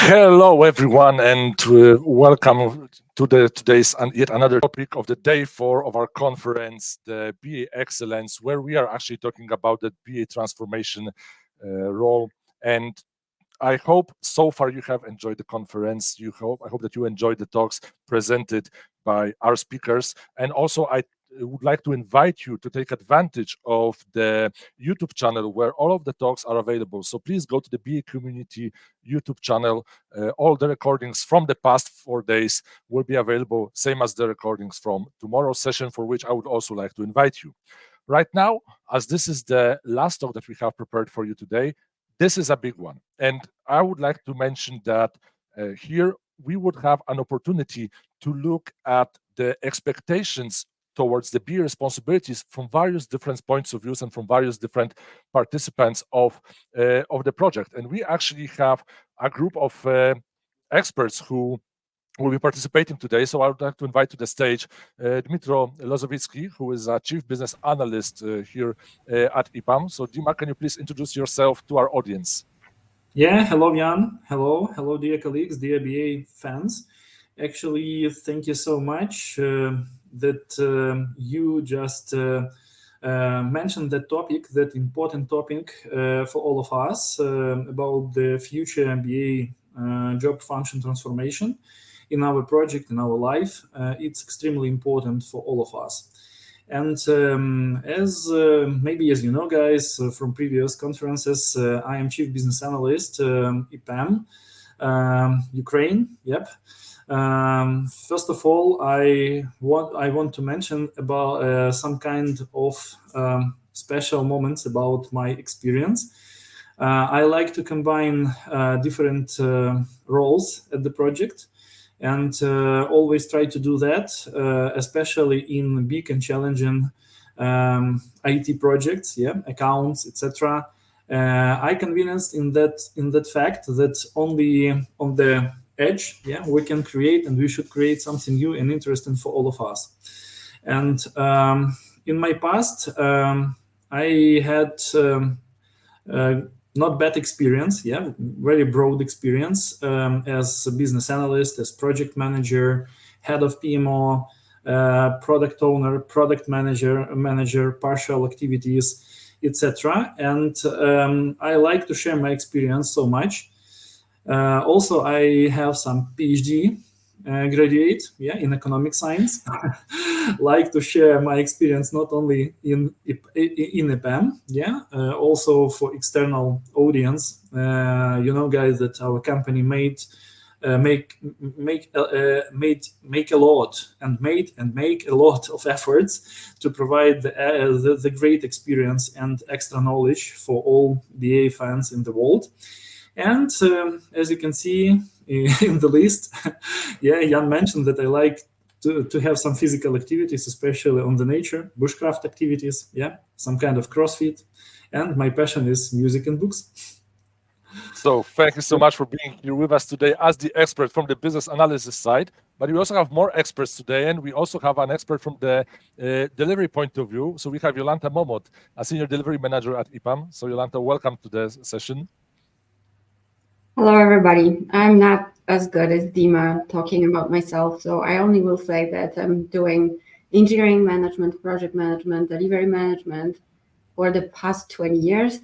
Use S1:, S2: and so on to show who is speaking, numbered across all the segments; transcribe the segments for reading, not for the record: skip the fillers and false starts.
S1: Hello, everyone, and welcome to today's yet another topic of the day 4 of our conference, the BA Excellence, where we are actually talking about the BA transformation role. And I hope so far you have enjoyed the conference. I hope that you enjoyed the talks presented by our speakers. And also, I would like to invite you to take advantage of the YouTube channel where all of the talks are available. So please go to the BA Community YouTube channel. All the recordings from the past 4 days will be available, same as the recordings from tomorrow's session, for which I would also like to invite you. Right now, as this is the last talk that we have prepared for you today, this is a big one. And I would like to mention that here we would have an opportunity to look at the expectations towards the BA responsibilities from various different points of views and from various different participants of the project. And we actually have a group of experts who will be participating today. So I would like to invite to the stage Dmytro Lozovytskyi, who is a Chief Business Analyst here at EPAM. So Dima, can you please introduce yourself to our audience?
S2: Yeah, hello, Jan. Hello, dear colleagues, dear BA fans. Actually, thank you so much that you just mentioned that important topic for all of us about the future BA job function transformation in our project, in our life. It's extremely important for all of us. And as you know, guys, from previous conferences, I am Chief Business Analyst, EPAM, Ukraine. Yep. First of all, I want to mention about some kind of special moments about my experience. I like to combine different roles at the project, and always try to do that, especially in big and challenging IT projects, accounts, etc. I convinced in that fact that only on the edge, we can create, and we should create something new and interesting for all of us. And in my past, I had not bad experience, very broad experience as a business analyst, as project manager, head of PMO, product owner, product manager, partial activities, etc. And I like to share my experience so much. Also, I have some PhD graduate, in economic science. Like to share my experience not only in EPAM, also for external audience. You know, guys, that our company make a lot and make a lot of efforts to provide the great experience and extra knowledge for all BA fans in the world. And as you can see in the list, Jan mentioned that I like to have some physical activities, especially on the nature, bushcraft activities, some kind of CrossFit. And my passion is music and books.
S1: So thank you so much for being here with us today as the expert from the business analysis side. But we also have more experts today, and we also have an expert from the delivery point of view. So we have Jolanta Momot, a senior delivery manager at EPAM. So Jolanta, welcome to the session.
S3: Hello, everybody. I'm not as good as Dima talking about myself, so I only will say that I'm doing engineering management, project management, delivery management for the past 20 years.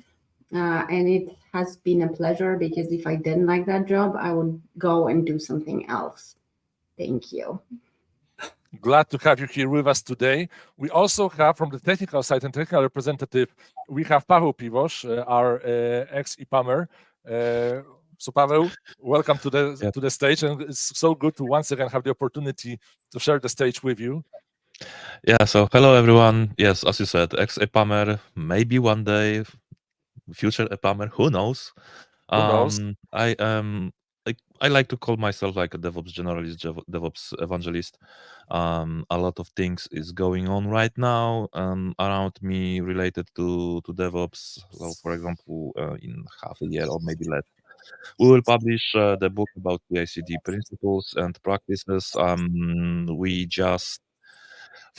S3: And it has been a pleasure, because if I didn't like that job, I would go and do something else. Thank you.
S1: Glad to have you here with us today. We also have from the technical side and technical representative, we have Pawel Piwosz, our ex-EPAMer. So Paweł, welcome to the stage, and it's so good to once again have the opportunity to share the stage with you.
S4: Yeah, so hello everyone. Yes, as you said, ex-EPAMer, maybe one day future EPAMer, who knows?
S1: Who knows?
S4: I like to call myself like a DevOps generalist, DevOps evangelist. A lot of things is going on right now around me related to DevOps. Well, for example, in half a year or maybe less, we will publish the book about CI/CD principles and practices. We just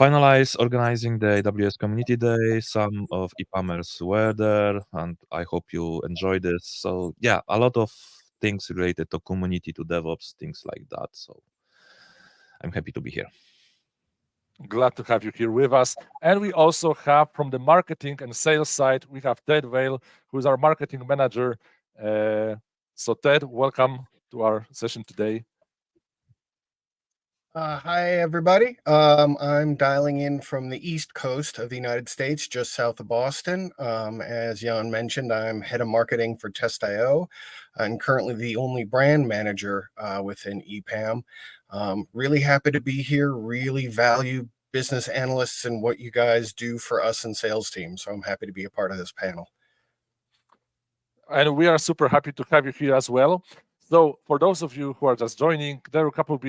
S4: finalize organizing the AWS Community Day. Some of EPAMers were there, and I hope you enjoy this. So yeah, a lot of things related to community, to DevOps, things like that. So I'm happy to be here.
S1: Glad to have you here with us. And we also have from the marketing and sales side, we have Ted Weil, who is our marketing manager. So Ted, welcome to our session today.
S5: Hi, everybody. I'm dialing in from the East Coast of the United States, just south of Boston. As Jan mentioned, I'm head of marketing for Test.io and currently the only brand manager within EPAM. Really happy to be here, really value business analysts and what you guys do for us in sales teams. So I'm happy to be a part of this panel.
S1: And we are super happy to have you here as well. So for those of you who are just joining, there are a couple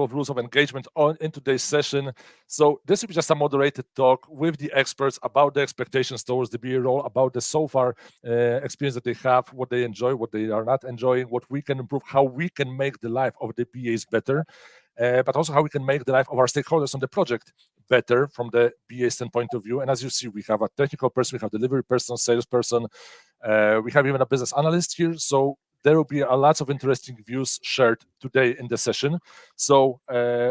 S1: of rules of engagement in today's session. So this will be just a moderated talk with the experts about the expectations towards the BA role, about the so far experience that they have, what they enjoy, what they are not enjoying, what we can improve, how we can make the life of the BAs better, but also how we can make the life of our stakeholders on the project better from the BA standpoint of view. And as you see, we have a technical person, we have delivery person, salesperson, we have even a business analyst here. So there will be a lot of interesting views shared today in the session. So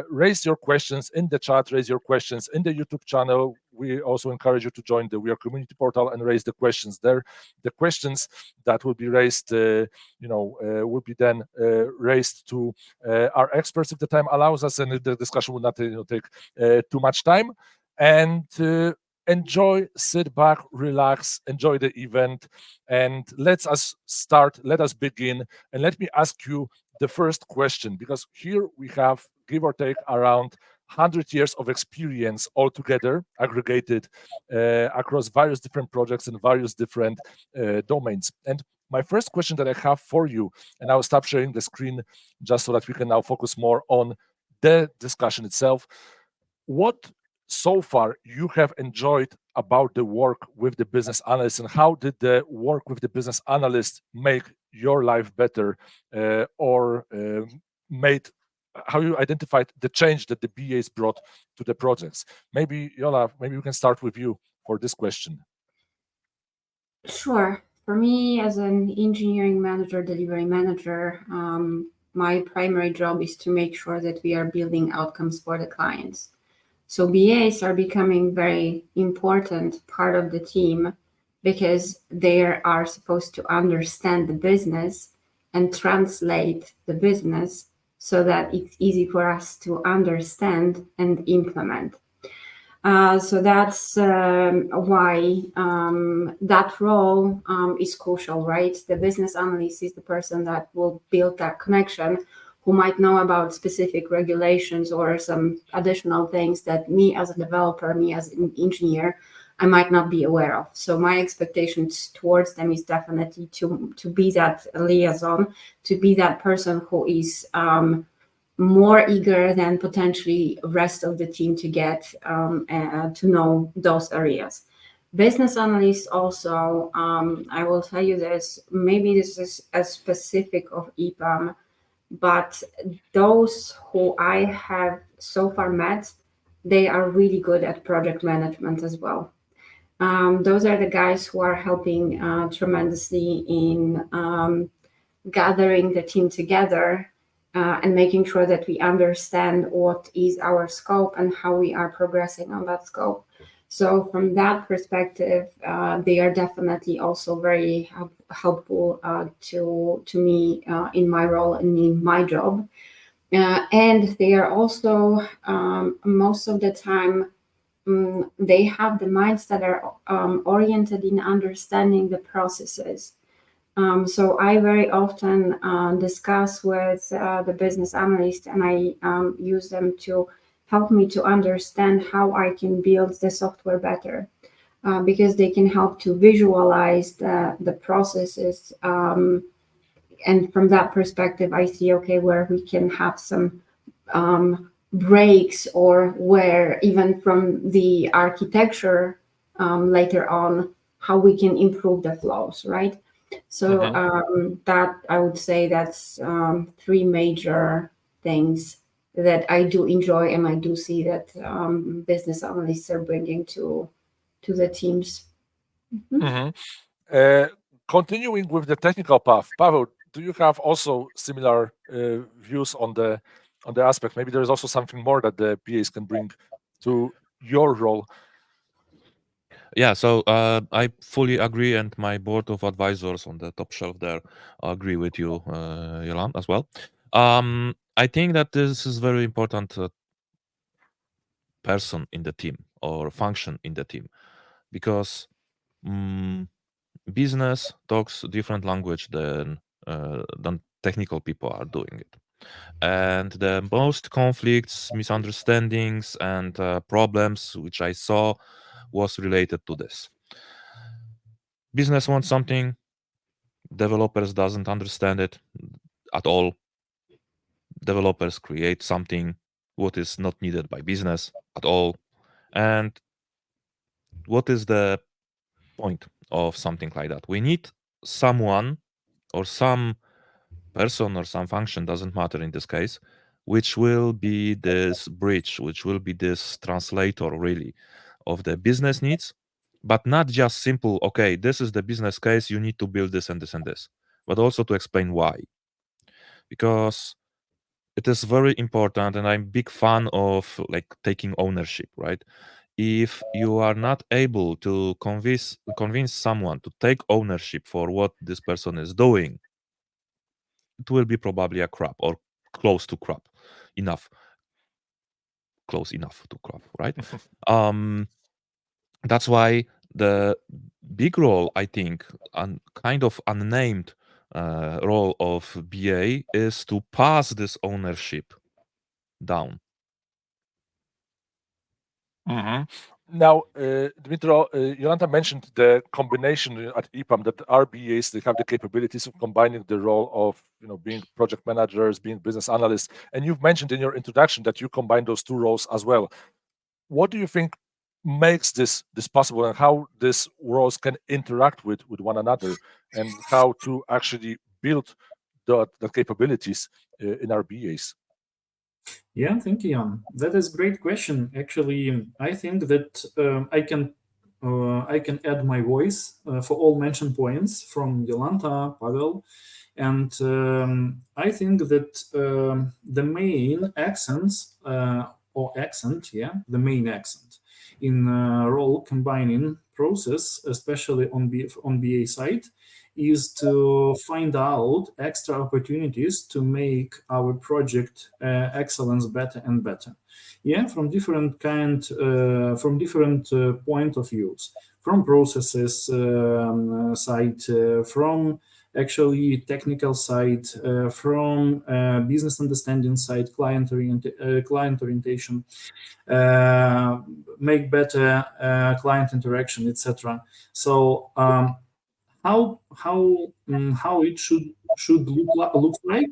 S1: raise your questions in the chat, raise your questions in the YouTube channel. We also encourage you to join the We Are community portal and raise the questions there. The questions that will be raised, will be then raised to our experts if the time allows us, and if the discussion will not take too much time. And enjoy, sit back, relax, enjoy the event, and let us begin. And let me ask you the first question, because here we have, give or take, around 100 years of experience altogether, aggregated across various different projects and various different domains. And my first question that I have for you, and I will stop sharing the screen just so that we can now focus more on the discussion itself. What so far you have enjoyed about the work with the business analyst, and how did the work with the business analyst make your life better, or how you identified the change that the BAs brought to the projects? Maybe Jola, maybe we can start with you for this question.
S3: Sure. For me, as an engineering manager, delivery manager, my primary job is to make sure that we are building outcomes for the clients. So BAs are becoming very important part of the team because they are supposed to understand the business and translate the business so that it's easy for us to understand and implement. So that's why that role is crucial, right? The business analyst is the person that will build that connection, who might know about specific regulations or some additional things that me as a developer, me as an engineer, I might not be aware of. So my expectations towards them is definitely to be that liaison, to be that person who is more eager than potentially rest of the team to get to know those areas. Business analysts also, I will tell you this, maybe this is a specific of EPAM, but those who I have so far met, they are really good at project management as well. Those are the guys who are helping tremendously in gathering the team together and making sure that we understand what is our scope and how we are progressing on that scope. So from that perspective, they are definitely also very helpful to me in my role and in my job. And they are also, most of the time, they have the minds that are oriented in understanding the processes. So I very often discuss with the business analyst, and I use them to help me to understand how I can build the software better, because they can help to visualize the processes. And from that perspective, I see, okay, where we can have some breaks, or where even from the architecture later on, how we can improve the flows, right? So that I would say that's three major things that I do enjoy, and I do see that business analysts are bringing to the teams.
S1: Continuing with the technical path, Paweł, do you have also similar views on the aspect? Maybe there is also something more that the BAs can bring to your role.
S4: Yeah, so I fully agree, and my board of advisors on the top shelf there agree with you, Jolanta, as well. I think that this is very important person in the team or function in the team, because business talks different language than technical people are doing it. And the most conflicts, misunderstandings, and problems which I saw was related to this. Business wants something, developers doesn't understand it at all. Developers create something what is not needed by business at all. And what is the point of something like that? We need someone or some person or some function, doesn't matter in this case, which will be this bridge, which will be this translator really of the business needs, but not just simple, okay, this is the business case, you need to build this and this and this, but also to explain why. Because it is very important, and I'm a big fan of like taking ownership, right? If you are not able to convince someone to take ownership for what this person is doing, it will be probably a crap or close to crap enough. Close enough to crap, right? That's why the big role, I think, and kind of unnamed role of BA is to pass this ownership down.
S1: Now, Dmytro, Jolanta mentioned the combination at EPAM that RBAs, they have the capabilities of combining the role of being project managers, being business analysts, and you've mentioned in your introduction that you combine those two roles as well. What do you think makes this possible, and how these roles can interact with one another, and how to actually build the capabilities in RBAs?
S2: Yeah, thank you, Jan. That is a great question. Actually, I think that I can add my voice for all mentioned points from Jolanta, Pawel, and I think that the main accents the main accent in role combining process, especially on BA side, is to find out extra opportunities to make our project excellence better and better. Yeah, from different point of views, from processes side, from actually technical side, from business understanding side, client orientation, make better client interaction, etc. So how it should look like,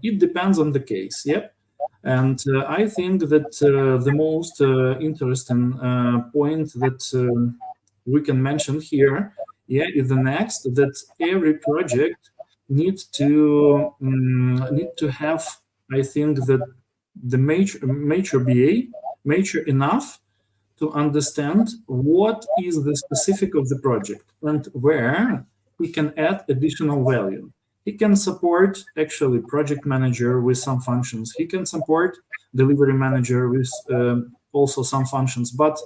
S2: it depends on the case. Yep. And I think that the most interesting point that we can mention here, is the next, that every project needs to have, I think, that the major BA mature enough to understand what is the specific of the project and where he can add additional value. He can support actually project manager with some functions. He can support delivery manager with also some functions, but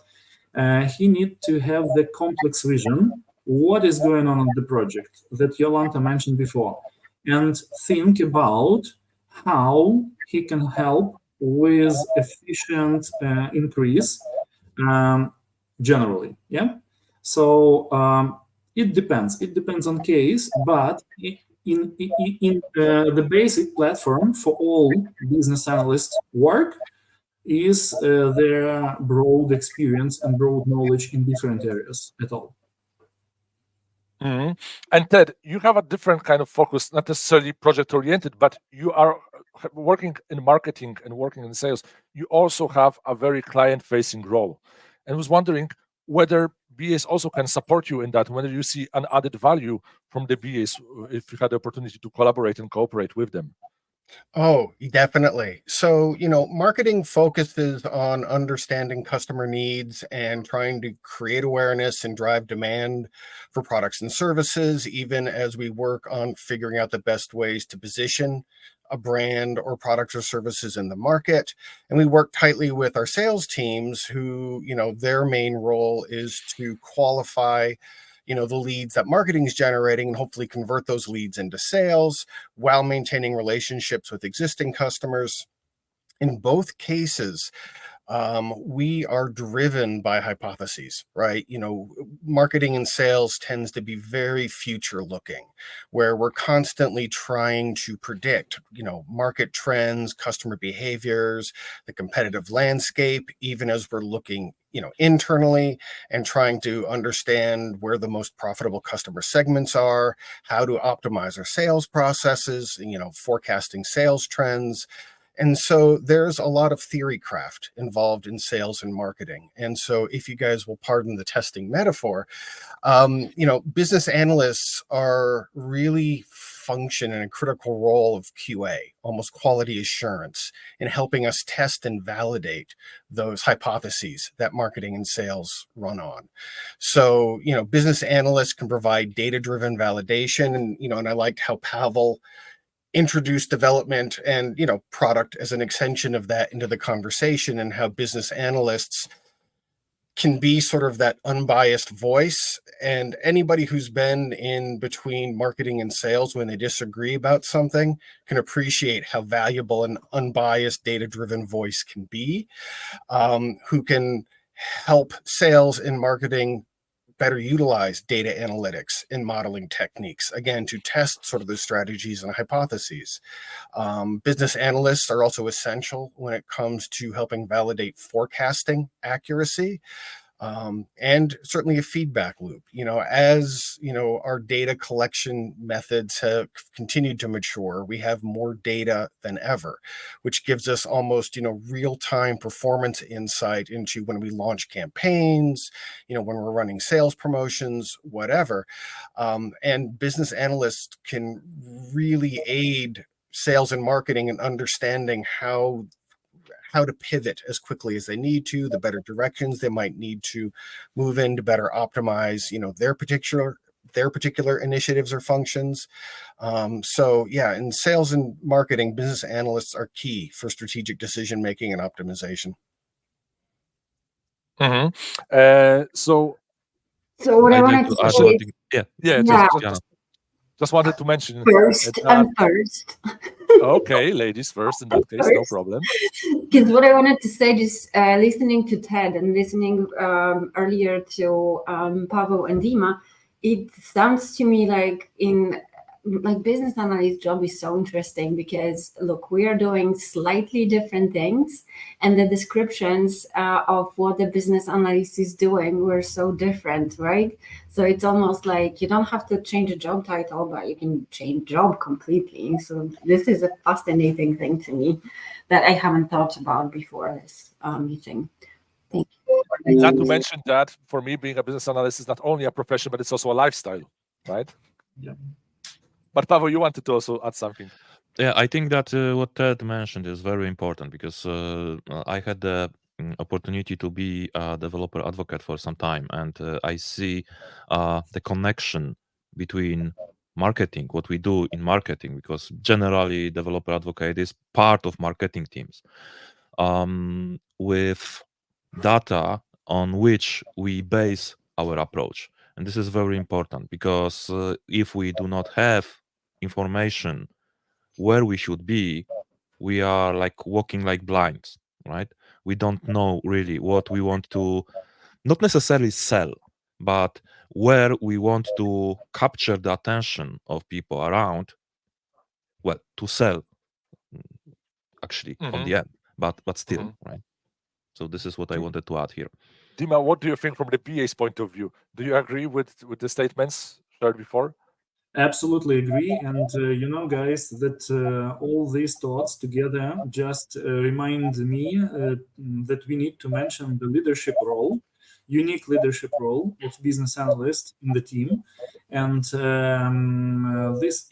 S2: he needs to have the complex vision, what is going on the project that Jolanta mentioned before, and think about how he can help with efficient increase generally. Yeah. So it depends on case, but in the basic platform for all business analysts work is their broad experience and broad knowledge in different areas at all.
S1: And Ted, you have a different kind of focus, not necessarily project oriented, but you are working in marketing and working in sales. You also have a very client facing role, and was wondering whether BAs also can support you in that, whether you see an added value from the BAs if you had the opportunity to collaborate and cooperate with them.
S5: Oh, definitely. So, marketing focuses on understanding customer needs and trying to create awareness and drive demand for products and services, even as we work on figuring out the best ways to position a brand or products or services in the market. And we work tightly with our sales teams who, their main role is to qualify the leads that marketing is generating and hopefully convert those leads into sales while maintaining relationships with existing customers. In both cases, we are driven by hypotheses, right? Marketing and sales tends to be very future looking, where we're constantly trying to predict, market trends, customer behaviors, the competitive landscape, even as we're looking, internally and trying to understand where the most profitable customer segments are, how to optimize our sales processes, forecasting sales trends. And so there's a lot of theory craft involved in sales and marketing. And so if you guys will pardon the testing metaphor, business analysts are really function in a critical role of QA, almost quality assurance, in helping us test and validate those hypotheses that marketing and sales run on. So, business analysts can provide data-driven validation. And I liked how Pawel introduced development and product as an extension of that into the conversation, and how business analysts can be sort of that unbiased voice. And anybody who's been in between marketing and sales when they disagree about something can appreciate how valuable an unbiased data-driven voice can be, who can help sales and marketing better utilize data analytics and modeling techniques, again, to test sort of the strategies and hypotheses. Business analysts are also essential when it comes to helping validate forecasting accuracy. And certainly a feedback loop. As our data collection methods have continued to mature, we have more data than ever, which gives us almost real-time performance insight into when we launch campaigns, when we're running sales promotions, whatever. And business analysts can really aid sales and marketing in understanding how to pivot as quickly as they need to, the better directions they might need to move in to better optimize, their particular initiatives or functions. So yeah, in sales and marketing, business analysts are key for strategic decision making and optimization.
S3: So what I wanted to say is,
S1: just wanted to mention
S3: first.
S1: Okay, ladies first in that case, no problem.
S3: Because what I wanted to say is, listening to Ted and listening earlier to Pawel and Dima, it sounds to me like business analyst job is so interesting because look, we are doing slightly different things, and the descriptions of what the business analyst is doing were so different, right? So it's almost like you don't have to change a job title, but you can change job completely. So this is a fascinating thing to me that I haven't thought about before this meeting. Thank you.
S1: Not to mention that for me, being a business analyst is not only a profession, but it's also a lifestyle, right?
S2: Yeah.
S1: But Pawel, you wanted to also add something.
S4: Yeah, I think that what Ted mentioned is very important because I had the opportunity to be a developer advocate for some time, and I see the connection between marketing, what we do in marketing, because generally developer advocate is part of marketing teams, with data on which we base our approach. And this is very important because if we do not have information where we should be, we are like walking like blinds, right? We don't know really what we want to not necessarily sell, but where we want to capture the attention of people around, well, to sell actually on the end, but still, right? So this is what I wanted to add here.
S1: Dima, what do you think from the BA's point of view? Do you agree with the statements shared before?
S2: Absolutely agree. And guys, that all these thoughts together just remind me that we need to mention the leadership role. unique leadership role of business analyst in the team, and this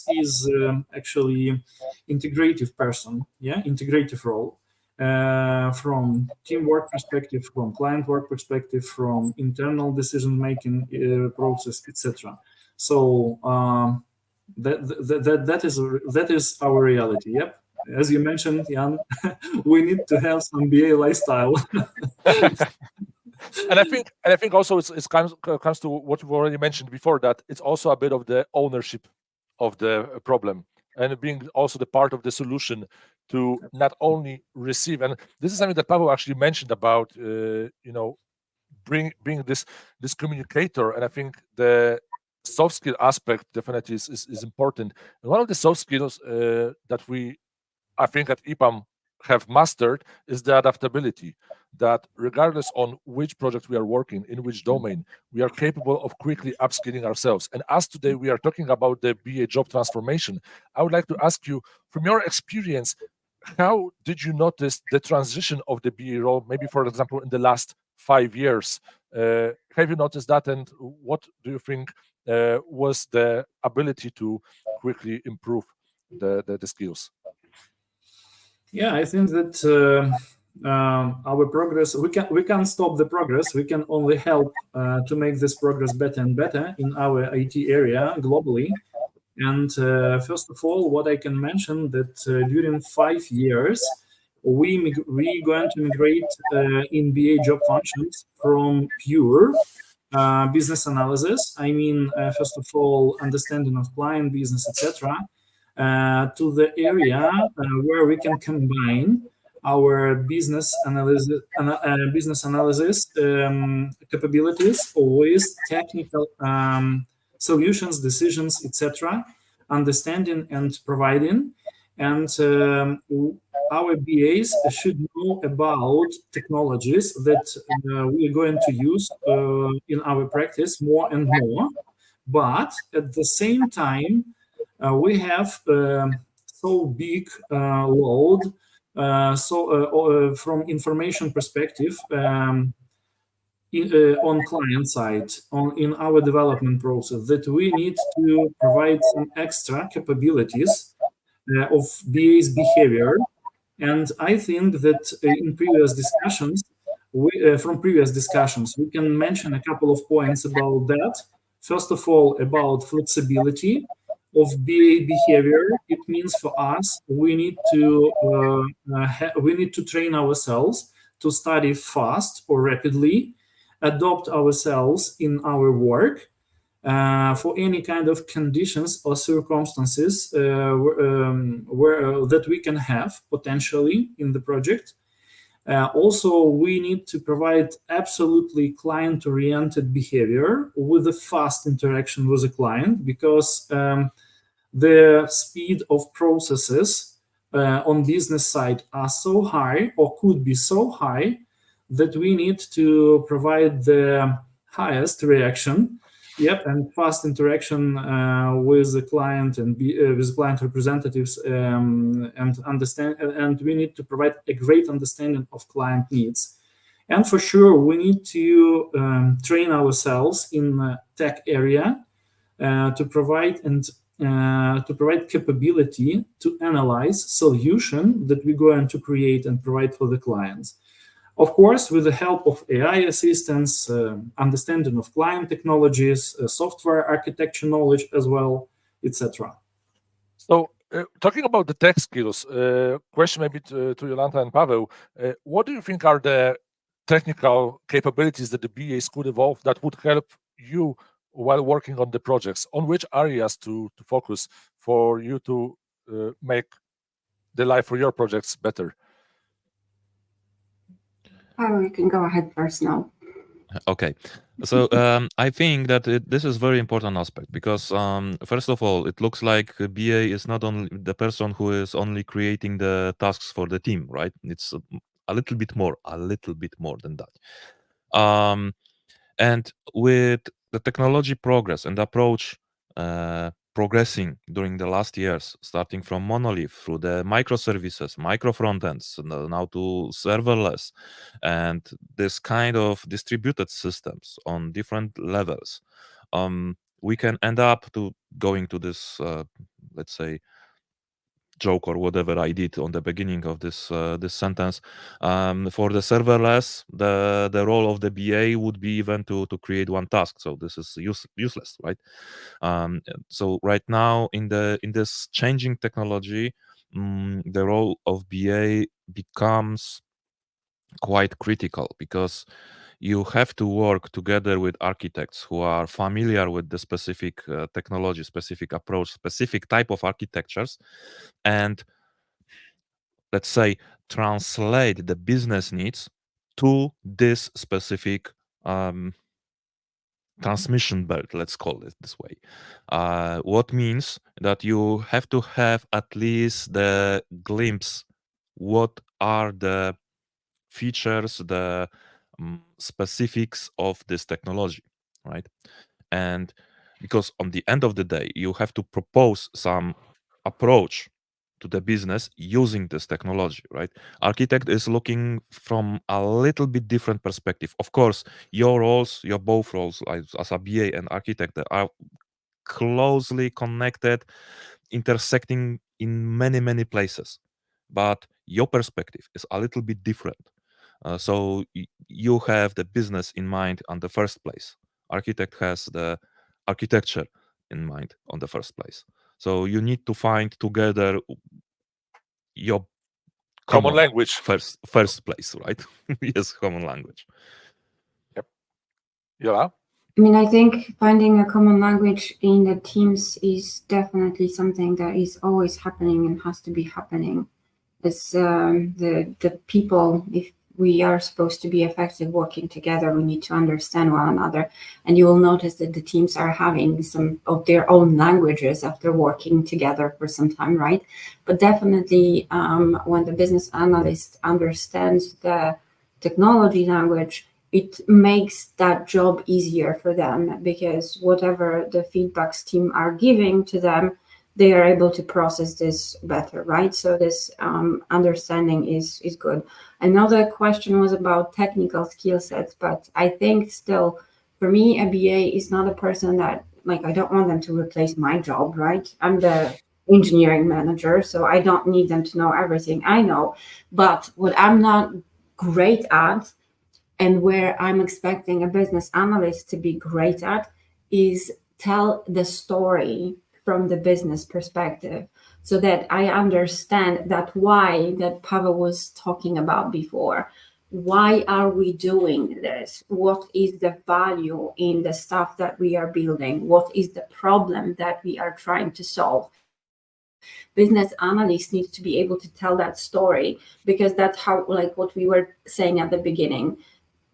S2: is actually integrative person, integrative role. From teamwork perspective, from client work perspective, from internal decision-making process, etc. So that is our reality. Yep, as you mentioned, Jan, we need to have some BA lifestyle.
S1: And I think also it comes to what we've already mentioned before, that it's also a bit of the ownership of the problem and being also the part of the solution to not only receive. And this is something that Pawel actually mentioned about being this communicator. And I think the soft skill aspect definitely is important. And one of the soft skills that I think at EPAM have mastered is the adaptability, that regardless on which project we are working, in which domain, we are capable of quickly upskilling ourselves. And as today we are talking about the BA job transformation, I would like to ask you, from your experience, how did you notice the transition of the BA role, maybe for example, in the last 5 years? Have you noticed that, and what do you think was the ability to quickly improve the skills?
S2: Yeah, I think that our progress, we can't stop the progress. We can only help to make this progress better and better in our IT area globally. And first of all, what I can mention that during 5 years, we going to migrate in BA job functions from pure business analysis. I mean, first of all, understanding of client business, etc., to the area where we can combine our business analysis capabilities with technical solutions, decisions, etc., understanding and providing. And our BAs should know about technologies that we are going to use in our practice more and more. But at the same time, we have so big load, from information perspective, on client side, in our development process, that we need to provide some extra capabilities of BA's behavior. And I think that in previous discussions, from previous discussions, we can mention a couple of points about that. First of all, about flexibility of BA behavior. It means for us, we need to train ourselves to study fast or rapidly, adopt ourselves in our work for any kind of conditions or circumstances that we can have potentially in the project. Also, we need to provide absolutely client-oriented behavior with a fast interaction with the client, because the speed of processes on business side are so high, or could be so high, that we need to provide the highest reaction, and fast interaction with the client and with client representatives, and understand. And we need to provide a great understanding of client needs. And for sure, we need to train ourselves in the tech area to provide capability to analyze solution that we're going to create and provide for the clients. Of course, with the help of AI assistance, understanding of client technologies, software architecture knowledge as well, etc.
S1: So, talking about the tech skills, question maybe to Jolanta and Pawel, what do you think are the technical capabilities that the BAs could evolve that would help you while working on the projects? On which areas to focus for you to make the life for your projects better?
S3: You can go ahead first now.
S4: Okay, so I think that this is very important aspect, because first of all, it looks like a BA is not only the person who is only creating the tasks for the team, right? It's a little bit more than that. And with the technology progress and approach progressing during the last years, starting from monolith through the microservices, micro frontends, now to serverless, and this kind of distributed systems on different levels, we can end up to going to this, let's say, joke or whatever I did on the beginning of this this sentence. For the serverless, the role of the BA would be even to create one task. So this is useless, right? So right now in this changing technology, the role of BA becomes quite critical, because you have to work together with architects who are familiar with the specific technology, specific approach, specific type of architectures, and let's say translate the business needs to this specific transmission belt, let's call it this way. What means that you have to have at least the glimpse what are the features, the specifics of this technology, right? And because on the end of the day, you have to propose some approach to the business using this technology, right? Architect is looking from a little bit different perspective. Of course, your roles, your both roles as a BA and architect are closely connected, intersecting in many places, but your perspective is a little bit different. So you have the business in mind on the first place. Architect has the architecture in mind on the first place. So you need to find together your
S1: Common language.
S4: first place, right? Yes, common language.
S1: Yep. Yeah.
S3: I mean, I think finding a common language in the teams is definitely something that is always happening and has to be happening. As the people, if we are supposed to be effective working together, we need to understand one another. And you will notice that the teams are having some of their own languages after working together for some time, right? But definitely when the business analyst understands the technology language, it makes that job easier for them, because whatever the feedbacks team are giving to them, they are able to process this better, right? So this understanding is good. Another question was about technical skill sets, but I think still, for me, a BA is not a person that, like, I don't want them to replace my job, right? I'm the engineering manager, so I don't need them to know everything I know. But what I'm not great at, and where I'm expecting a business analyst to be great at, is tell the story from the business perspective, so that I understand that why that Pawel was talking about before. Why are we doing this? What is the value in the stuff that we are building? What is the problem that we are trying to solve? Business analysts need to be able to tell that story, because that's how, like what we were saying at the beginning,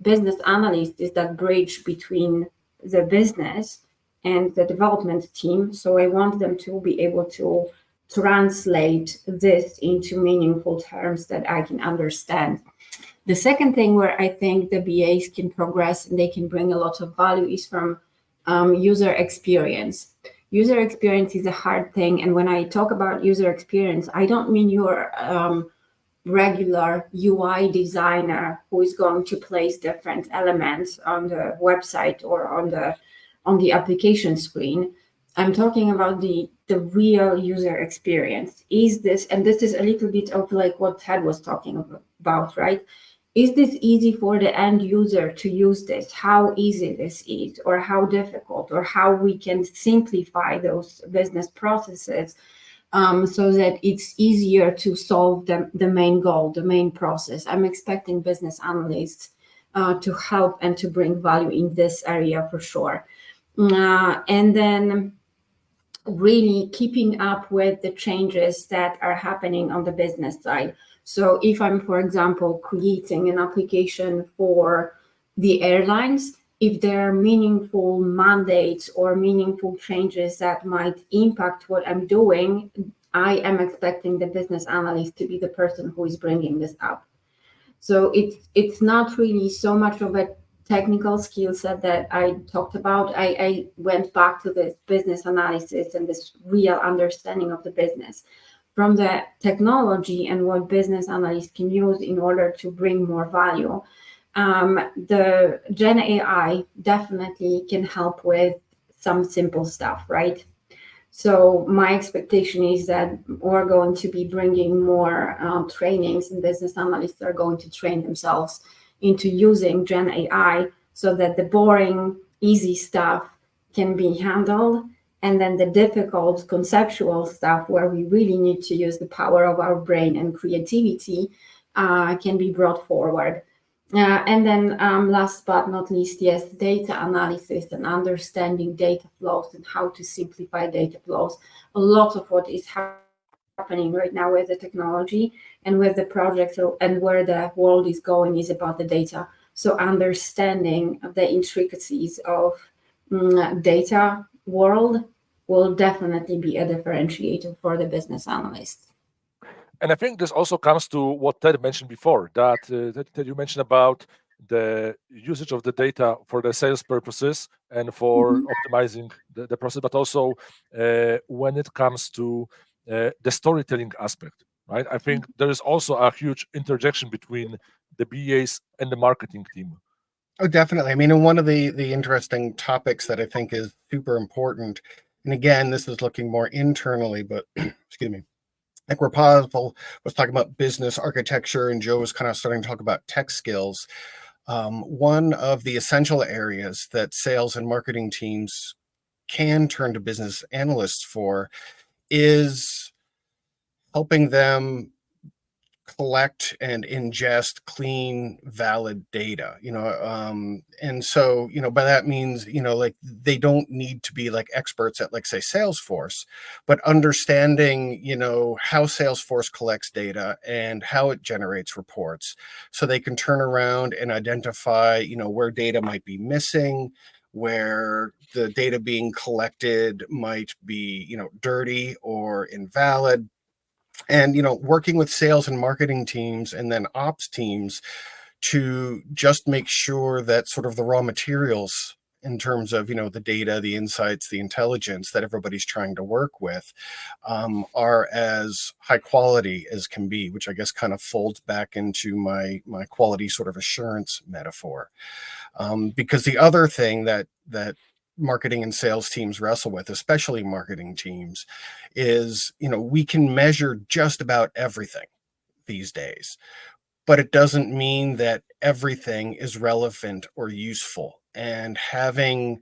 S3: business analyst is that bridge between the business and the development team. So I want them to be able to translate this into meaningful terms that I can understand. The second thing where I think the BAs can progress and they can bring a lot of value is from user experience. User experience is a hard thing. And when I talk about user experience, I don't mean your regular UI designer who is going to place different elements on the website or on the application screen. I'm talking about the real user experience. Is this, and this is a little bit of like what Ted was talking about, right? Is this easy for the end user to use this? How easy this is, or how difficult, or how we can simplify those business processes so that it's easier to solve the main goal, the main process. I'm expecting business analysts to help and to bring value in this area for sure. And then really keeping up with the changes that are happening on the business side. So if I'm, for example, creating an application for the airlines, if there are meaningful mandates or meaningful changes that might impact what I'm doing, I am expecting the business analyst to be the person who is bringing this up. So it's not really so much of a technical skill set that I talked about, I went back to this business analysis and this real understanding of the business from the technology and what business analysts can use in order to bring more value. The Gen AI definitely can help with some simple stuff, right? So my expectation is that we're going to be bringing more trainings, and business analysts are going to train themselves into using Gen AI so that the boring, easy stuff can be handled. And then the difficult conceptual stuff where we really need to use the power of our brain and creativity can be brought forward. And then last but not least, yes, data analysis and understanding data flows and how to simplify data flows. A lot of what is happening right now with the technology and with the projects and where the world is going is about the data. So understanding the intricacies of data world will definitely be a differentiator for the business analysts.
S1: And I think this also comes to what Ted mentioned before, that you mentioned about the usage of the data for the sales purposes and for optimizing the process, but also when it comes to the storytelling aspect, right? I think there is also a huge interjection between the BAs and the marketing team.
S5: Oh, definitely. I mean, and one of the interesting topics that I think is super important, and again, this is looking more internally, but excuse me, like where Pawel was talking about business architecture and Joe was kind of starting to talk about tech skills. One of the essential areas that sales and marketing teams can turn to business analysts for is helping them collect and ingest clean, valid data, and so, by that means, like they don't need to be like experts at, like, say, Salesforce, but understanding, how Salesforce collects data and how it generates reports so they can turn around and identify, where data might be missing, where the data being collected might be, dirty or invalid. And, working with sales and marketing teams and then ops teams to just make sure that sort of the raw materials in terms of, the data, the insights, the intelligence that everybody's trying to work with are as high quality as can be, which I guess kind of folds back into my quality sort of assurance metaphor. Because the other thing that marketing and sales teams wrestle with, especially marketing teams, is, we can measure just about everything these days, but it doesn't mean that everything is relevant or useful. And having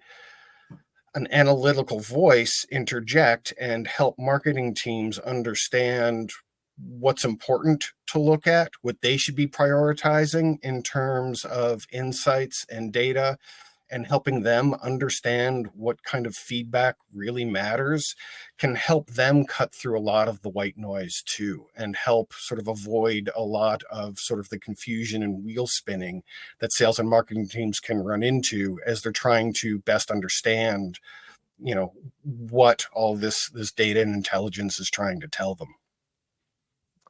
S5: an analytical voice interject and help marketing teams understand what's important to look at, what they should be prioritizing in terms of insights and data, and helping them understand what kind of feedback really matters can help them cut through a lot of the white noise too, and help sort of avoid a lot of sort of the confusion and wheel spinning that sales and marketing teams can run into as they're trying to best understand, what all this data and intelligence is trying to tell them.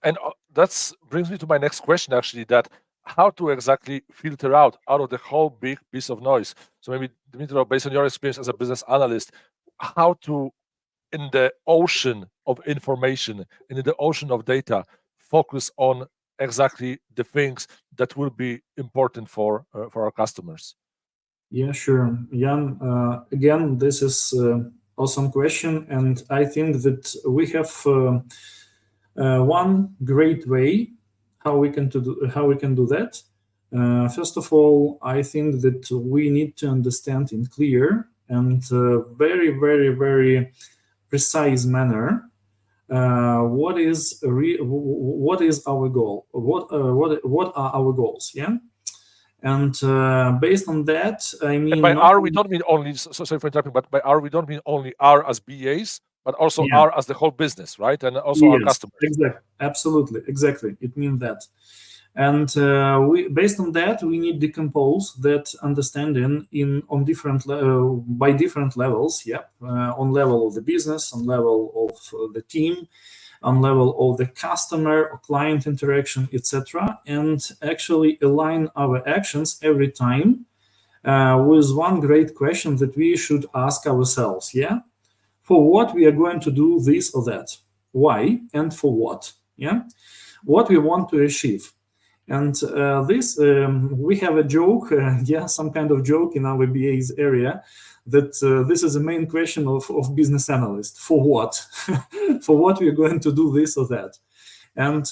S1: And that brings me to my next question, actually, that how to exactly filter out of the whole big piece of noise. So maybe, Dmytro, based on your experience as a business analyst, how to, in the ocean of information, in the ocean of data, focus on exactly the things that will be important for our customers?
S2: Yeah, sure. Jan, again, this is awesome question. And I think that we have one great way how we can do that. First of all, I think that we need to understand in clear and very, very, very precise manner what is our goal, what are our goals, yeah. And based on that, I mean,
S1: and by R we don't mean only, sorry for interrupting, but by R we don't mean only R as BAs, but also R as the whole business, right? And also our customers.
S2: Exactly, absolutely, exactly. It means that. And based on that, we need to decompose that understanding by different levels. Yeah, on level of the business, on level of the team, on level of the customer or client interaction, etc., and actually align our actions every time with one great question that we should ask ourselves, yeah? For what we are going to do this or that? Why and for what? Yeah? What we want to achieve. And this, we have a joke, some kind of joke in our BA's area, that this is the main question of business analyst. For what? For what we are going to do this or that? And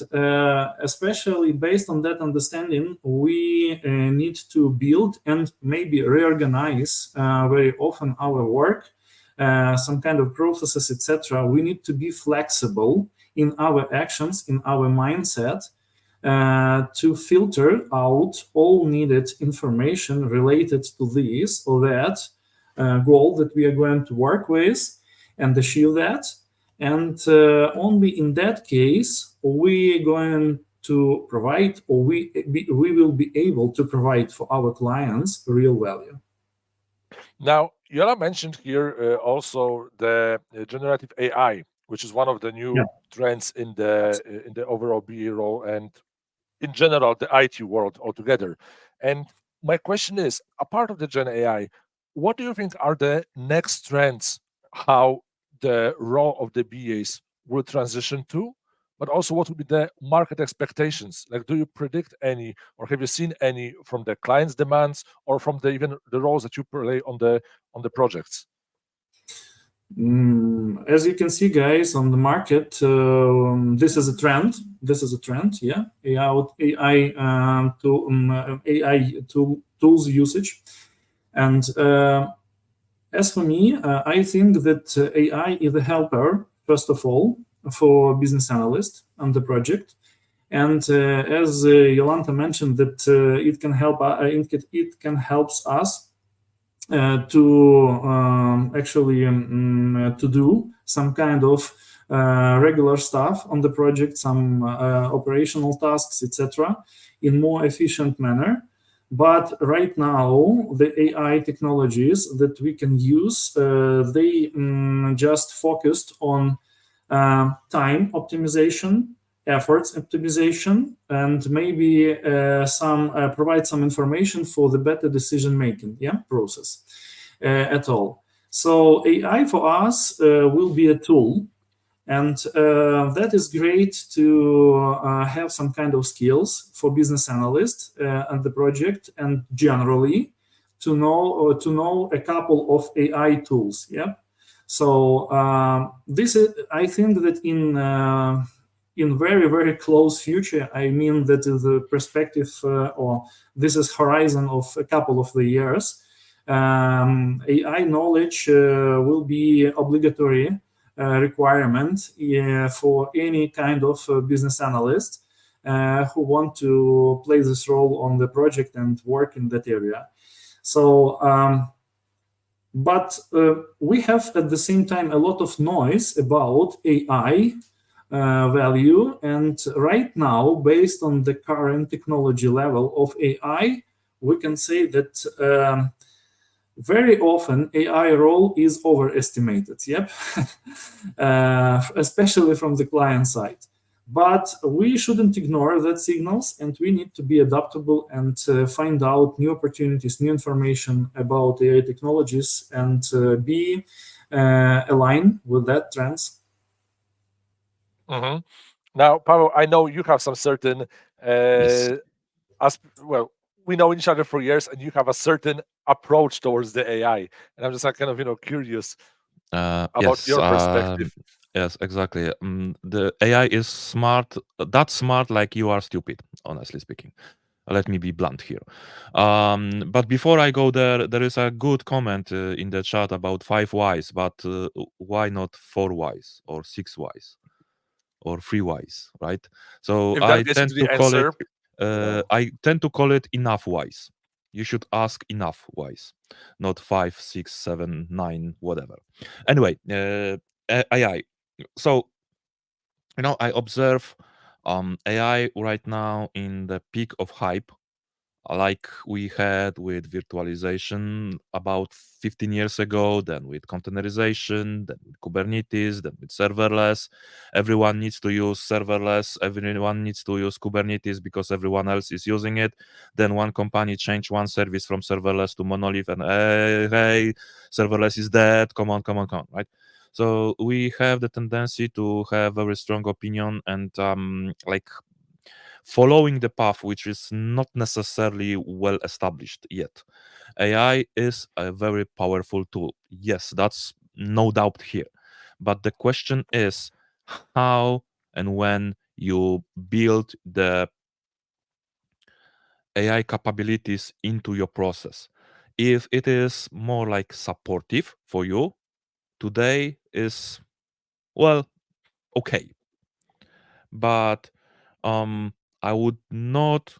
S2: especially based on that understanding, we need to build and maybe reorganize very often our work, some kind of processes, etc. We need to be flexible in our actions, in our mindset, to filter out all needed information related to this or that goal that we are going to work with and achieve that. And only in that case, we going to provide, or we will be able to provide for our clients real value.
S1: Now, Yola mentioned here also the generative AI, which is one of the new trends in the overall BA role and in general the IT world altogether. And my question is, apart of the Gen AI, what do you think are the next trends, how the role of the BAs will transition to, but also what will be the market expectations? Like, do you predict any, or have you seen any from the client's demands or from even the roles that you play on the projects?
S2: As you can see, guys, on the market, this is a trend. Yeah. AI tools usage, and as for me, I think that AI is a helper, first of all, for business analysts on the project. And as Jolanta mentioned, that it can help. It can helps us to actually to do some kind of regular stuff on the project, some operational tasks, etc., in more efficient manner. But right now, the AI technologies that we can use, they just focused on time optimization, efforts optimization, and maybe provide some information for the better decision making process at all. So AI for us will be a tool, and that is great to have some kind of skills for business analysts and the project, and generally to know a couple of AI tools. So this is, I think that in very, very close future, I mean that is the perspective or this is horizon of a couple of the years, AI knowledge will be obligatory requirement for any kind of business analyst who want to play this role on the project and work in that area. So but we have at the same time a lot of noise about AI value, and right now, based on the current technology level of AI, we can say that very often AI role is overestimated. Especially from the client side. But we shouldn't ignore that signals, and we need to be adaptable and find out new opportunities, new information about AI technologies, and be aligned with that trends.
S1: Mm-hmm. Now, Paweł, I know you have some certain,
S4: Yes.
S1: well, we know each other for years, and you have a certain approach towards the AI, and I'm just kind of curious about your perspective.
S4: Yes, exactly. The AI is smart, that smart like you are stupid, honestly speaking. Let me be blunt here. But before I go there, there is a good comment in the chat about 5 whys, but why not 4 whys or 6 whys or 3 whys, right? So
S1: If that gets you the answer,
S4: I tend to call it enough whys. You should ask enough whys, not 5, 6, 7, 9, whatever. Anyway, AI. So, I observe AI right now in the peak of hype. like we had with virtualization about 15 years ago, then with containerization, then with Kubernetes, then with serverless. Everyone needs to use serverless, everyone needs to use Kubernetes because everyone else is using it. Then one company changed one service from serverless to monolith, and hey, serverless is dead, come on, right? So we have the tendency to have a very strong opinion and like following the path which is not necessarily well established yet. AI is a very powerful tool. Yes, that's no doubt here. But the question is how and when you build the AI capabilities into your process. If it is more like supportive for you, today is, well, okay. But I would not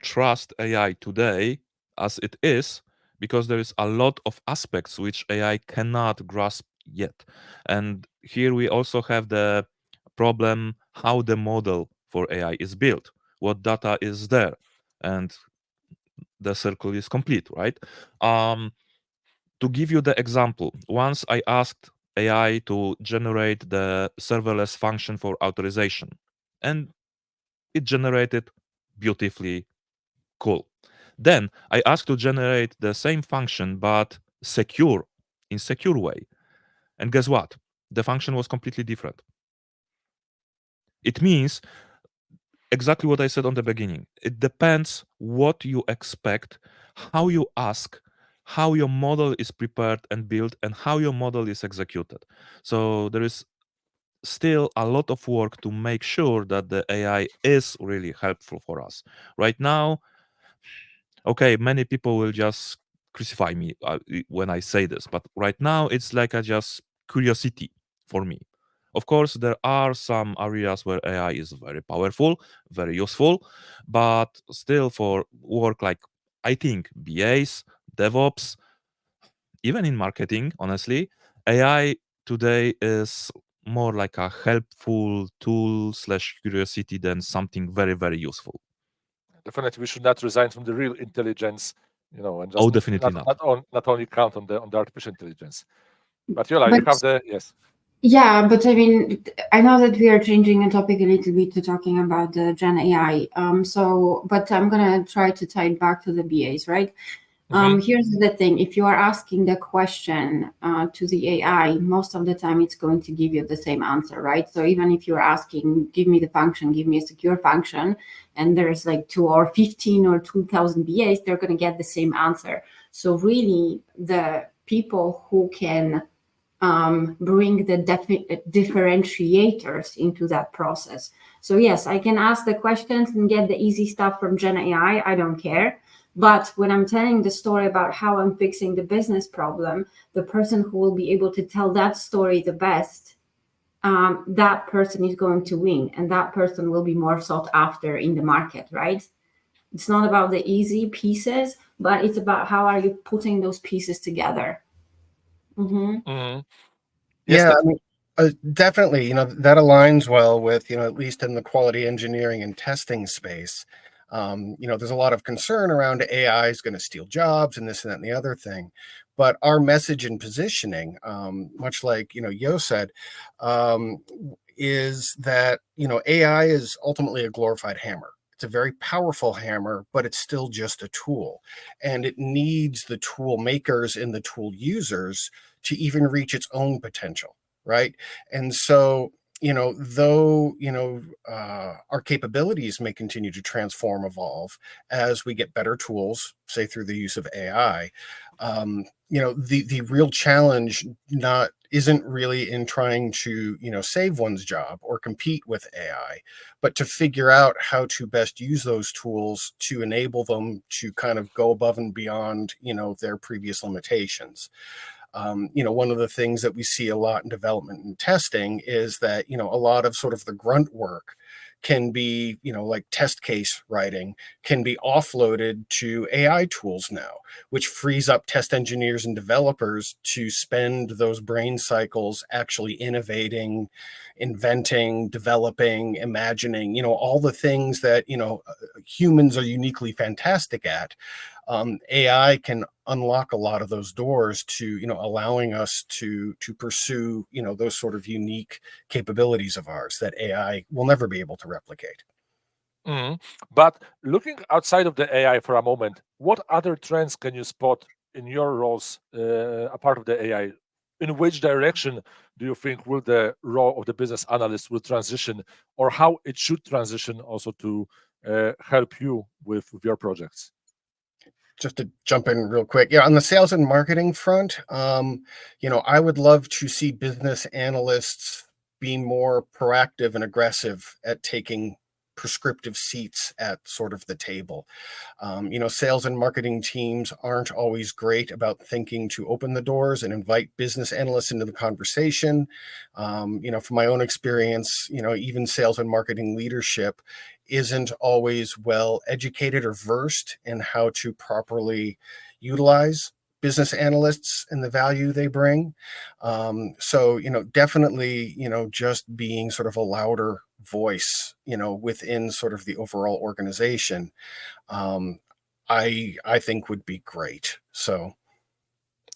S4: trust AI today as it is, because there is a lot of aspects which AI cannot grasp yet. And here we also have the problem how the model for AI is built, what data is there, and the circle is complete, right? To give you the example, once I asked AI to generate the serverless function for authorization, and it generated beautifully. Cool. Then I asked to generate the same function, but in secure way. And guess what? The function was completely different. It means exactly what I said on the beginning. It depends what you expect, how you ask, how your model is prepared and built, and how your model is executed. So there is still a lot of work to make sure that the AI is really helpful for us. Right now, okay, many people will just crucify me when I say this, but right now it's like a just curiosity for me. Of course, there are some areas where AI is very powerful, very useful, but still for work like, I think, BAs, DevOps, even in marketing, honestly, AI today is more like a helpful tool / curiosity than something very, very useful.
S1: Definitely, we should not resign from the real intelligence, and
S4: Oh,
S1: just
S4: definitely not.
S1: not only count on the artificial intelligence. But Yola, you
S3: But-
S1: have the yes.
S3: Yeah, but I mean, I know that we are changing the topic a little bit to talking about the Gen AI. But I'm gonna try to tie it back to the BAs, right? Here's the thing: if you are asking the question to the AI, most of the time it's going to give you the same answer, right? So even if you're asking, give me the function, give me a secure function, and there's like 2 or 15 or 2,000 BAs, they're going to get the same answer. So really, the people who can bring the differentiators into that process. So yes, I can ask the questions and get the easy stuff from Gen AI. I don't care. But when I'm telling the story about how I'm fixing the business problem, the person who will be able to tell that story the best, that person is going to win, and that person will be more sought after in the market, right? It's not about the easy pieces, but it's about how are you putting those pieces together.
S1: Yes,
S5: Yeah, I mean, definitely. That aligns well with, at least in the quality engineering and testing space. There's a lot of concern around AI is going to steal jobs and this and that and the other thing. But our message and positioning, much like, Yo said, is that, AI is ultimately a glorified hammer. It's a very powerful hammer, but it's still just a tool. And it needs the tool makers and the tool users to even reach its own potential, right? And so, though, our capabilities may continue to transform, evolve as we get better tools, say through the use of AI, the real challenge isn't really in trying to, save one's job or compete with AI, but to figure out how to best use those tools to enable them to kind of go above and beyond, their previous limitations. One of the things that we see a lot in development and testing is that, a lot of sort of the grunt work can be, like test case writing, can be offloaded to AI tools now, which frees up test engineers and developers to spend those brain cycles actually innovating, inventing, developing, imagining, all the things that, humans are uniquely fantastic at. AI can unlock a lot of those doors to, allowing us to pursue, those sort of unique capabilities of ours that AI will never be able to replicate.
S1: Mm-hmm. But looking outside of the AI for a moment, what other trends can you spot in your roles a part of the AI? In which direction do you think will the role of the business analyst will transition, or how it should transition also to help you with your projects?
S5: Just to jump in real quick, on the sales and marketing front, I would love to see business analysts be more proactive and aggressive at taking prescriptive seats at sort of the table. Sales and marketing teams aren't always great about thinking to open the doors and invite business analysts into the conversation. From my own experience, even sales and marketing leadership isn't always well educated or versed in how to properly utilize business analysts and the value they bring. So, definitely, just being sort of a louder voice, within sort of the overall organization, I think would be great. So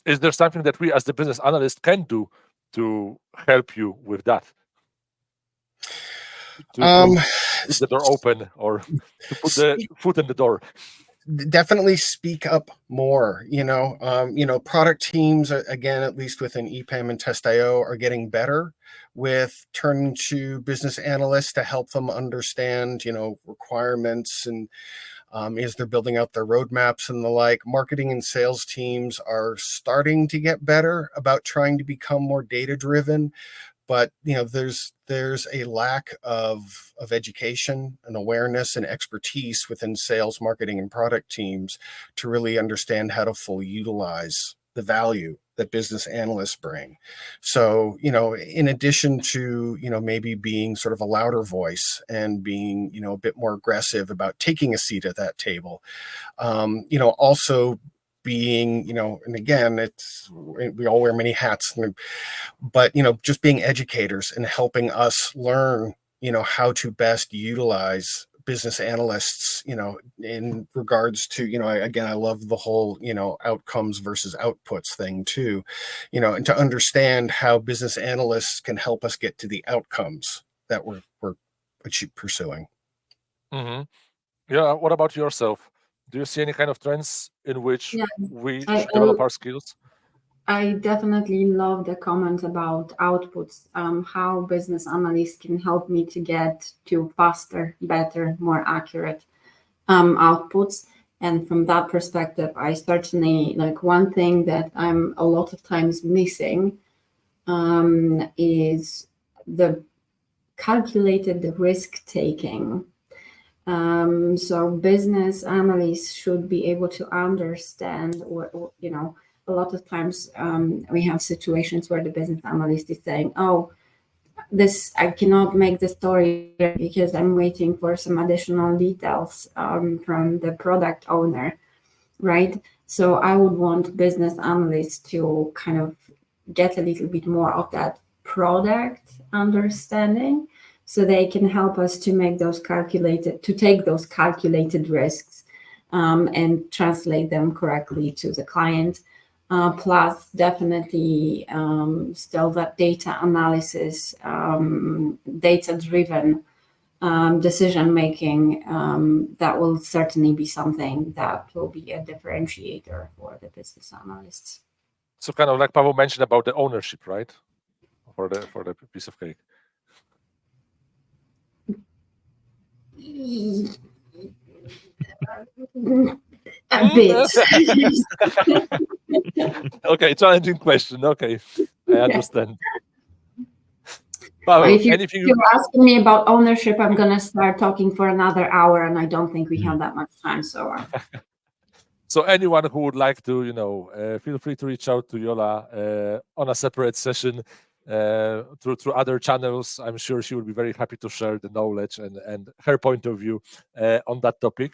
S1: is there something that we as the business analyst can do to help you with that? To keep the door open or to put the foot in the door?
S5: Definitely speak up more. Product teams, again, at least within EPAM and Test.io, are getting better with turning to business analysts to help them understand, requirements and as they're building out their roadmaps and the like. Marketing and sales teams are starting to get better about trying to become more data-driven. But there's a lack of education and awareness and expertise within sales, marketing, and product teams to really understand how to fully utilize the value that business analysts bring. So, in addition to, maybe being sort of a louder voice and being, a bit more aggressive about taking a seat at that table, also being, and again, we all wear many hats, but, just being educators and helping us learn, how to best utilize business analysts, in regards to, again, I love the whole, outcomes versus outputs thing too, and to understand how business analysts can help us get to the outcomes that we're pursuing.
S1: Mm-hmm. Yeah. What about yourself? Do you see any kind of trends in which we should develop our skills?
S3: I definitely love the comment about outputs, how business analysts can help me to get to faster, better, more accurate outputs. And from that perspective, I certainly, one thing that I'm a lot of times missing is the calculated risk-taking. So business analysts should be able to understand, or a lot of times we have situations where the business analyst is saying, oh, I cannot make the story because I'm waiting for some additional details from the product owner, right? So I would want business analysts to kind of get a little bit more of that product understanding, so they can help us to take those calculated risks and translate them correctly to the client. Plus, definitely still that data analysis, data-driven decision-making, that will certainly be something that will be a differentiator for the business analysts.
S1: So kind of like Pawel mentioned about the ownership, right? For the piece of cake.
S3: A bit.
S1: Okay, challenging question. Okay, I understand. Pawel,
S3: If you're asking me about ownership, I'm going to start talking for another hour, and I don't think we have that much time.
S1: So anyone who would like to, feel free to reach out to Jola on a separate session. through other channels. I'm sure she will be very happy to share the knowledge and her point of view on that topic.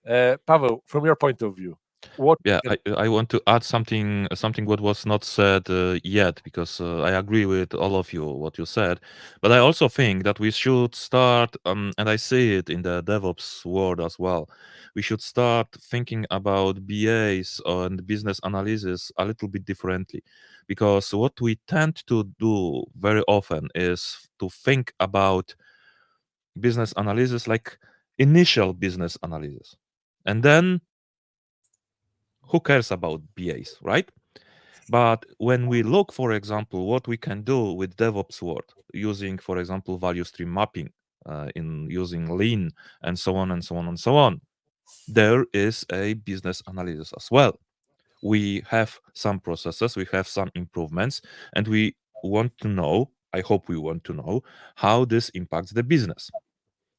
S1: Paweł, from your point of view, what?
S4: Yeah, I want to add something what was not said yet, because I agree with all of you what you said, but I also think that we should start, and I see it in the DevOps world as well. We should start thinking about BAs and business analysis a little bit differently, because what we tend to do very often is to think about business analysis like initial business analysis, and then who cares about BAs, right? But when we look, for example, what we can do with DevOps world, using, for example, value stream mapping, in using lean, and so on and so on and so on, there is a business analysis as well. We have some processes, we have some improvements, and we want to know, I hope we want to know, how this impacts the business.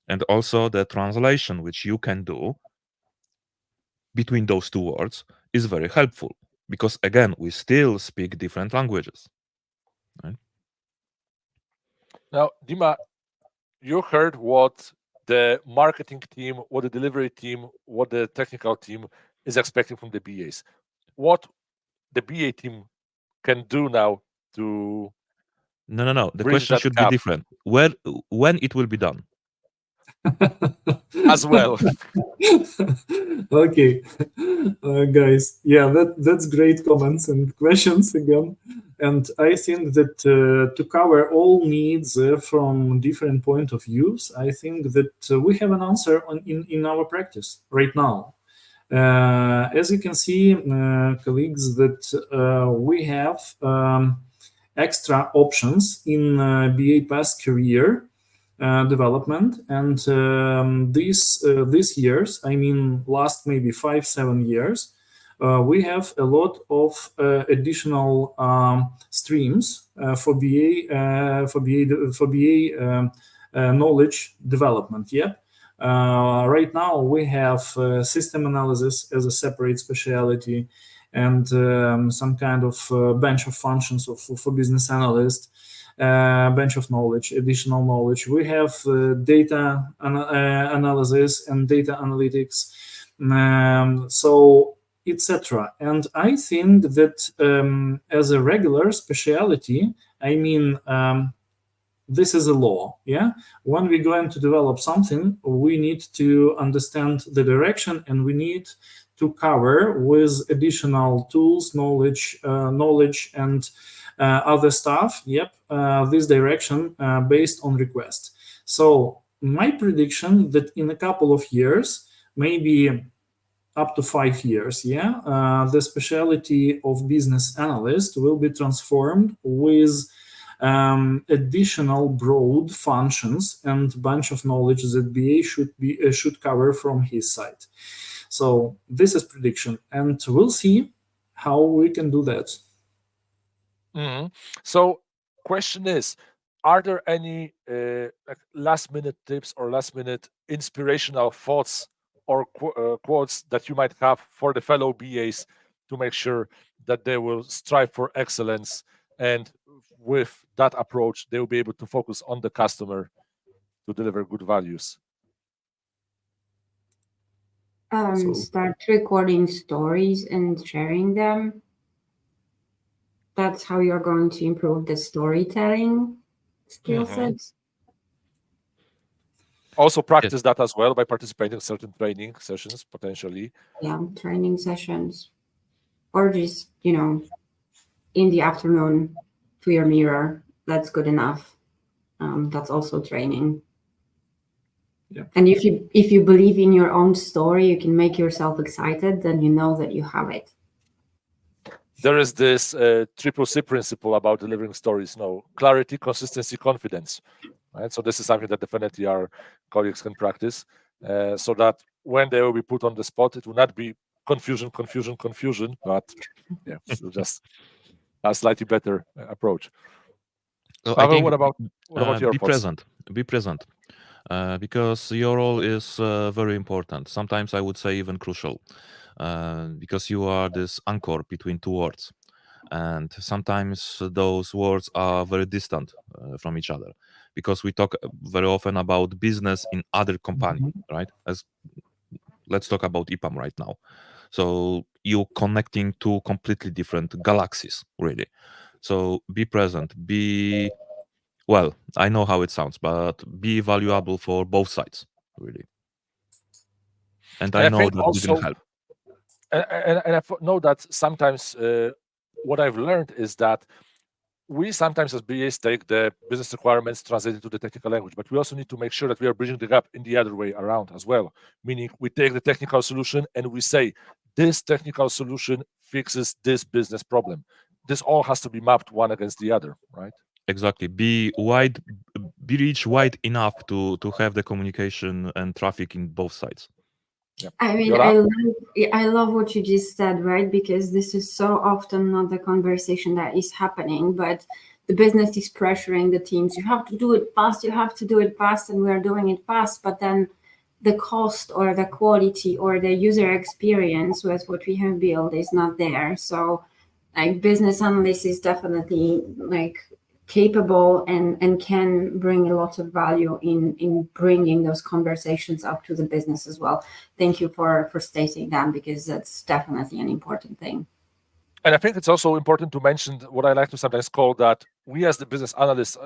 S4: And also the translation which you can do between those two words is very helpful, because again, we still speak different languages, right?
S1: Now, Dima, you heard what the marketing team, what the delivery team, what the technical team is expecting from the BAs. What the BA team can do now to
S4: No. The
S1: bridge
S4: question
S1: that
S4: should
S1: gap
S4: be different. When it will be done?
S1: as well.
S2: Okay, guys, yeah, that's great comments and questions again. And I think that to cover all needs from different point of views, I think that we have an answer in our practice right now. As you can see, colleagues, that we have extra options in BA Pass career development, and these years, I mean last maybe 5-7 years, we have a lot of additional streams for BA knowledge development. Yep. Right now we have system analysis as a separate specialty, and some kind of bench of functions for business analyst, bench of knowledge, additional knowledge. We have data analysis and data analytics, so etc. And I think that as a regular specialty, I mean, this is a law. Yeah, when we're going to develop something, we need to understand the direction, and we need to cover with additional tools, knowledge, and other stuff. Yep, this direction based on request. So my prediction that in a couple of years, maybe up to 5 years, the specialty of business analyst will be transformed with additional broad functions and bunch of knowledge that BA should cover from his side. So this is prediction, and we'll see how we can do that.
S1: Mm-hmm. So question is, are there any last minute tips or last minute inspirational thoughts or quotes that you might have for the fellow BAs to make sure that they will strive for excellence, and with that approach they will be able to focus on the customer to deliver good values?
S3: Start recording stories and sharing them. That's how you're going to improve the storytelling skill sets.
S1: Also practice that as well by participating in certain training sessions, potentially.
S3: Yeah, training sessions. Or just, in the afternoon to your mirror. That's good enough. That's also training.
S2: Yeah.
S3: And if you believe in your own story, you can make yourself excited, then you know that you have it.
S1: There is this triple C principle about delivering stories. No, clarity, consistency, confidence. Right. So this is something that definitely our colleagues can practice, so that when they will be put on the spot, it will not be confusion, but yeah, so just a slightly better approach.
S4: So
S1: Paweł,
S4: I think
S1: what about your thoughts?
S4: Be present, because your role is very important. Sometimes I would say even crucial, because you are this anchor between two worlds. And sometimes those words are very distant from each other, because we talk very often about business in other company, right? Let's talk about EPAM right now. So you're connecting two completely different galaxies, really. So be present, well, I know how it sounds, but be valuable for both sides, really. And I know that
S1: also,
S4: didn't help.
S1: And I know that sometimes what I've learned is that we sometimes as BAs take the business requirements, translate into the technical language, but we also need to make sure that we are bridging the gap in the other way around as well. Meaning we take the technical solution and we say, this technical solution fixes this business problem. This all has to be mapped one against the other, right?
S4: Exactly. Be reach wide enough to have the communication and traffic in both sides.
S1: Yeah.
S3: I mean, I love what you just said, right? Because this is so often not the conversation that is happening, but the business is pressuring the teams. You have to do it fast. You have to do it fast, and we're doing it fast. But then the cost or the quality or the user experience with what we have built is not there. So, like, business analyst is definitely like capable and can bring a lot of value in bringing those conversations up to the business as well. Thank you for stating that, because that's definitely an important thing.
S1: And I think it's also important to mention what I like to sometimes call that we as the business analysts,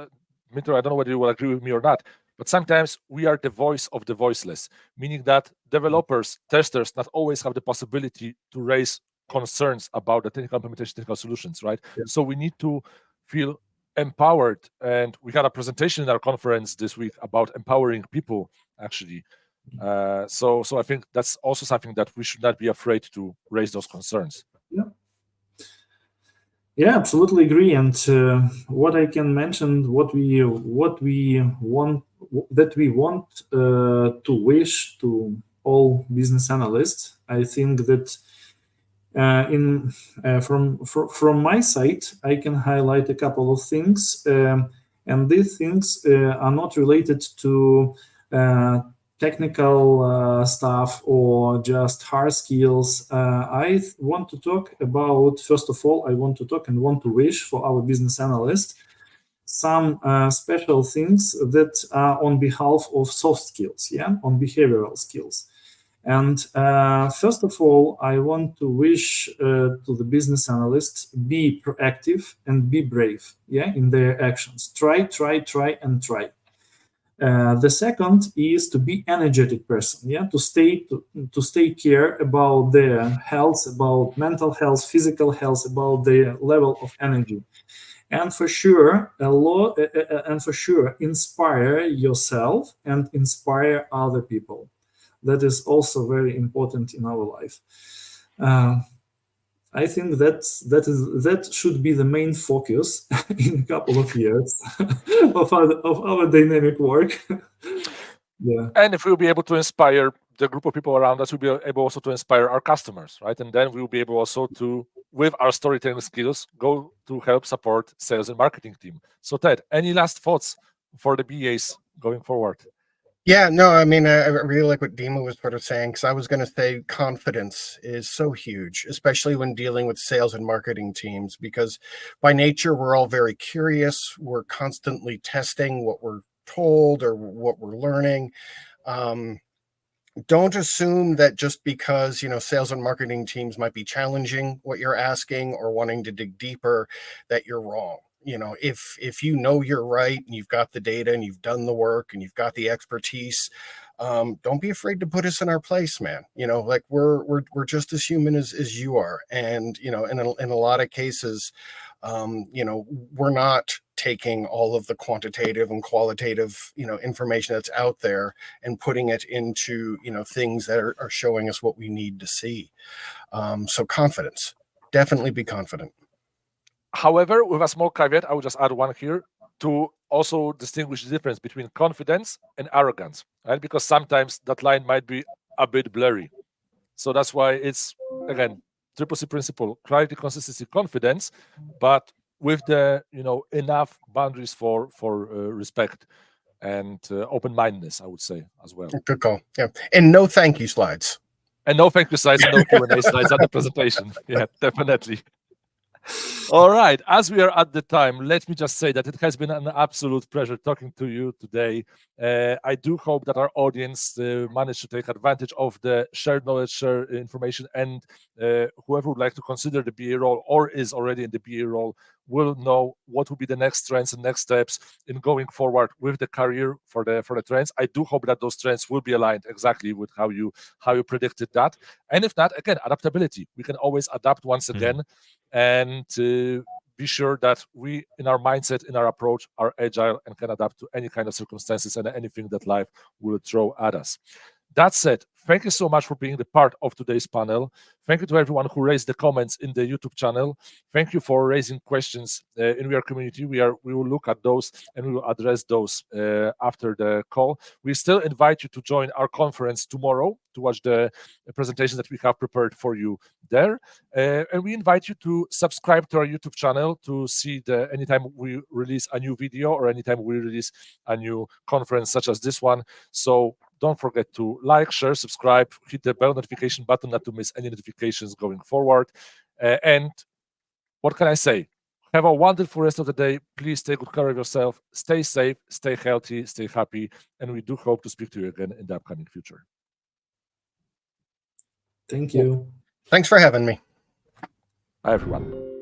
S1: Dmytro, I don't know whether you will agree with me or not, but sometimes we are the voice of the voiceless, meaning that developers, testers not always have the possibility to raise concerns about the technical implementation, technical solutions, right? Yeah. So we need to feel empowered, and we had a presentation in our conference this week about empowering people, actually. So I think that's also something that we should not be afraid to raise those concerns.
S2: Yeah, absolutely agree. And what I can mention, what we want to wish to all business analysts, I think that from my side, I can highlight a couple of things, and these things are not related to technical stuff or just hard skills. I want to talk about, first of all, I want to talk and want to wish for our business analysts some special things that are on behalf of soft skills, on behavioral skills. And first of all, I want to wish to the business analysts, be proactive and be brave, in their actions. Try, and try. The second is to be energetic person, to stay care about their health, about mental health, physical health, about their level of energy. And for sure, inspire yourself and inspire other people. That is also very important in our life. I think that should be the main focus in a couple of years of our dynamic work. Yeah.
S1: And if we'll be able to inspire the group of people around us, we'll be able also to inspire our customers, right? And then we'll be able also to, with our storytelling skills, go to help support sales and marketing team. So Ted, any last thoughts for the BAs going forward?
S5: Yeah, no, I mean, I really like what Dima was sort of saying, because I was going to say confidence is so huge, especially when dealing with sales and marketing teams, because by nature, we're all very curious. We're constantly testing what we're told or what we're learning. Don't assume that just because, sales and marketing teams might be challenging what you're asking or wanting to dig deeper, that you're wrong. If you know you're right and you've got the data and you've done the work and you've got the expertise, don't be afraid to put us in our place, man. Like we're just as human as you are. And, in a lot of cases, we're not taking all of the quantitative and qualitative, information that's out there and putting it into, things that are showing us what we need to see. So confidence, definitely be confident.
S1: However, with a small caveat, I will just add one here to also distinguish the difference between confidence and arrogance, right? Because sometimes that line might be a bit blurry. So that's why it's, again, triple C principle, clarity, consistency, confidence, but with the, enough boundaries for respect and open-mindedness, I would say, as well.
S5: Good call. Yeah. And no thank you slides.
S1: And no thank you slides and no Q&A slides at the presentation. Yeah, definitely. All right, as we are at the time, let me just say that it has been an absolute pleasure talking to you today. I do hope that our audience managed to take advantage of the shared knowledge, shared information, and whoever would like to consider the BA role or is already in the BA role will know what will be the next trends and next steps in going forward with the career for the trends. I do hope that those trends will be aligned exactly with how you predicted that. And if not, again, adaptability. We can always adapt once again, and be sure that we, in our mindset, in our approach, are agile and can adapt to any kind of circumstances and anything that life will throw at us. That said, thank you so much for being the part of today's panel. Thank you to everyone who raised the comments in the YouTube channel. Thank you for raising questions in our community. We will look at those and we will address those after the call. We still invite you to join our conference tomorrow to watch the presentation that we have prepared for you there. And we invite you to subscribe to our YouTube channel to see anytime we release a new video or anytime we release a new conference such as this one. So don't forget to like, share, subscribe, hit the bell notification button not to miss any notifications going forward. And what can I say? Have a wonderful rest of the day. Please take good care of yourself. Stay safe, stay healthy, stay happy. And we do hope to speak to you again in the upcoming future.
S2: Thank you.
S5: Thanks for having me.
S1: Bye, everyone.